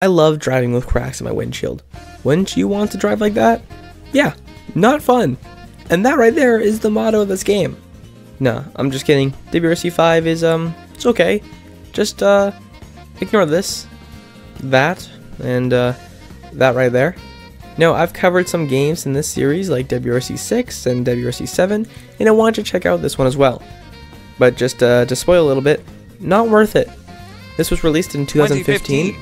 I love driving with cracks in my windshield. Wouldn't you want to drive like that? Yeah, not fun. And that right there is the motto of this game. Nah, I'm just kidding. WRC5 is, it's okay. Just, ignore this, that, and, that right there. Now, I've covered some games in this series like WRC6 and WRC7, and I want you to check out this one as well. But just, to spoil a little bit, not worth it. This was released in 2015.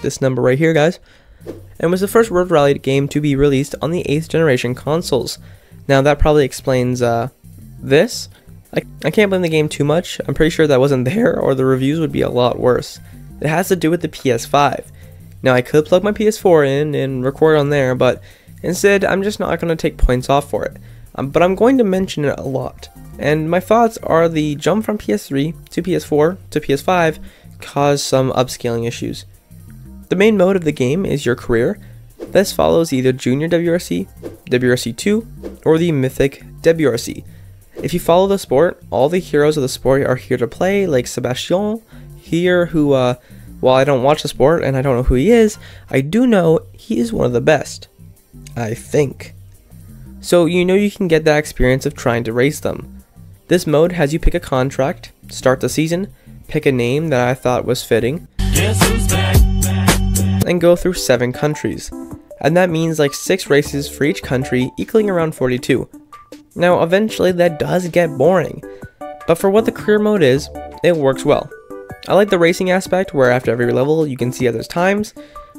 This number right here, guys. And was the first World Rally game to be released on the 8th generation consoles. Now, that probably explains, this. I can't blame the game too much. I'm pretty sure that wasn't there, or the reviews would be a lot worse. It has to do with the PS5. Now, I could plug my PS4 in and record on there, but instead, I'm just not going to take points off for it. But I'm going to mention it a lot. And my thoughts are the jump from PS3 to PS4 to PS5 caused some upscaling issues. The main mode of the game is your career. This follows either Junior WRC, WRC2, or the Mythic WRC. If you follow the sport, all the heroes of the sport are here to play, like Sebastian here, who, while I don't watch the sport and I don't know who he is, I do know he is one of the best. I think. So you know you can get that experience of trying to race them. This mode has you pick a contract, start the season, pick a name that I thought was fitting, and go through 7 countries. And that means like 6 races for each country, equaling around 42. Now, eventually that does get boring, but for what the career mode is, it works well. I like the racing aspect where after every level you can see others' times,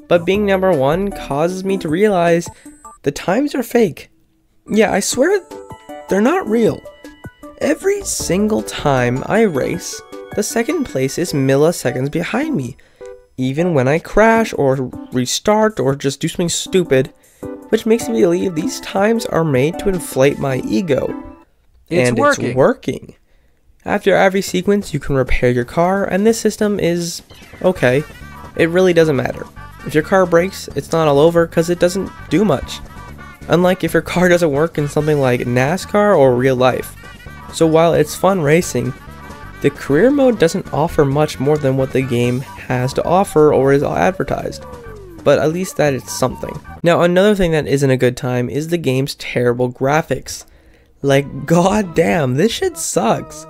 but being number 1 causes me to realize the times are fake. Yeah, I swear they're not real. Every single time I race, the second place is milliseconds behind me. Even when I crash or restart or just do something stupid, which makes me believe these times are made to inflate my ego. It's working. After every sequence, you can repair your car, and this system is okay. It really doesn't matter. If your car breaks, it's not all over because it doesn't do much. Unlike if your car doesn't work in something like NASCAR or real life. So while it's fun racing, the career mode doesn't offer much more than what the game has to offer or is advertised. But at least that it's something. Now, another thing that isn't a good time is the game's terrible graphics. Like, goddamn, this shit sucks.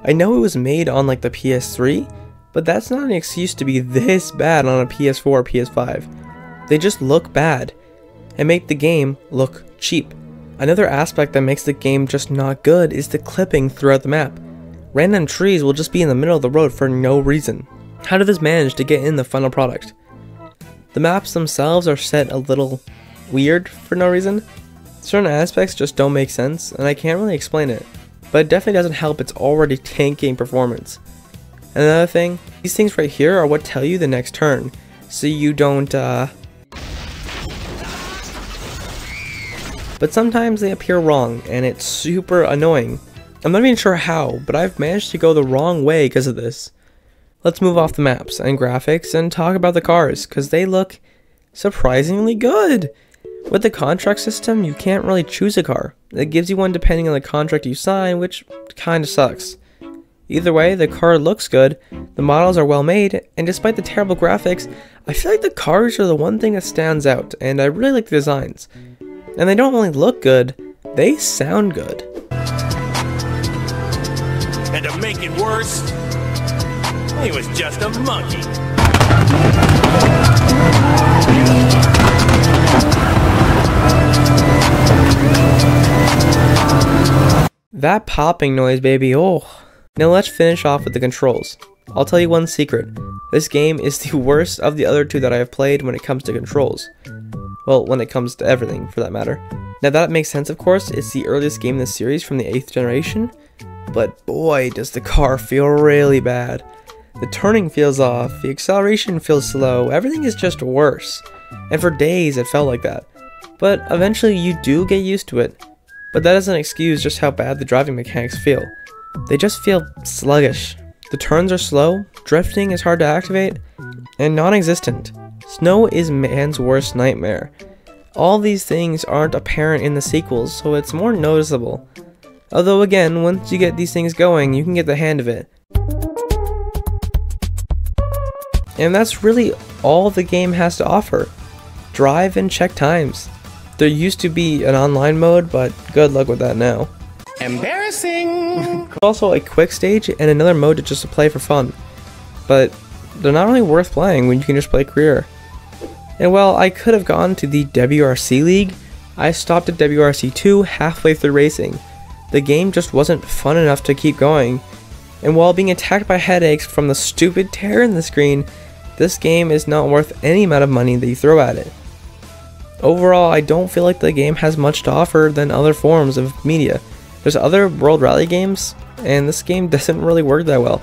I know it was made on like the PS3, but that's not an excuse to be this bad on a PS4 or PS5. They just look bad and make the game look cheap. Another aspect that makes the game just not good is the clipping throughout the map. Random trees will just be in the middle of the road for no reason. How did this manage to get in the final product? The maps themselves are set a little weird for no reason. Certain aspects just don't make sense, and I can't really explain it. But it definitely doesn't help its already tanking performance. And another thing, these things right here are what tell you the next turn, so you don't, But sometimes they appear wrong, and it's super annoying. I'm not even sure how, but I've managed to go the wrong way because of this. Let's move off the maps and graphics and talk about the cars, because they look surprisingly good. With the contract system, you can't really choose a car. It gives you one depending on the contract you sign, which kinda sucks. Either way, the car looks good, the models are well made, and despite the terrible graphics, I feel like the cars are the one thing that stands out, and I really like the designs. And they don't only look good, they sound good. And to make it worse, he was just a monkey. That popping noise, baby, oh. Now let's finish off with the controls. I'll tell you one secret. This game is the worst of the other 2 that I have played when it comes to controls. Well, when it comes to everything, for that matter. Now that makes sense, of course, it's the earliest game in the series from the 8th generation. But boy, does the car feel really bad. The turning feels off, the acceleration feels slow, everything is just worse. And for days it felt like that. But eventually you do get used to it. But that doesn't excuse just how bad the driving mechanics feel. They just feel sluggish. The turns are slow, drifting is hard to activate, and non-existent. Snow is man's worst nightmare. All these things aren't apparent in the sequels, so it's more noticeable. Although again, once you get these things going, you can get the hang of it. And that's really all the game has to offer. Drive and check times. There used to be an online mode, but good luck with that now. Embarrassing! There's also a quick stage and another mode just to play for fun. But they're not really worth playing when you can just play career. And while I could have gone to the WRC League, I stopped at WRC2 halfway through racing. The game just wasn't fun enough to keep going. And while being attacked by headaches from the stupid tear in the screen, this game is not worth any amount of money that you throw at it. Overall, I don't feel like the game has much to offer than other forms of media. There's other World Rally games, and this game doesn't really work that well.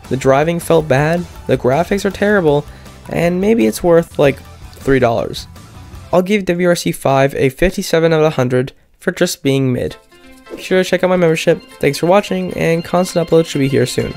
The driving felt bad, the graphics are terrible, and maybe it's worth like $3. I'll give WRC5 a 57 out of 100 for just being mid. Be sure to check out my membership. Thanks for watching, and constant uploads should be here soon.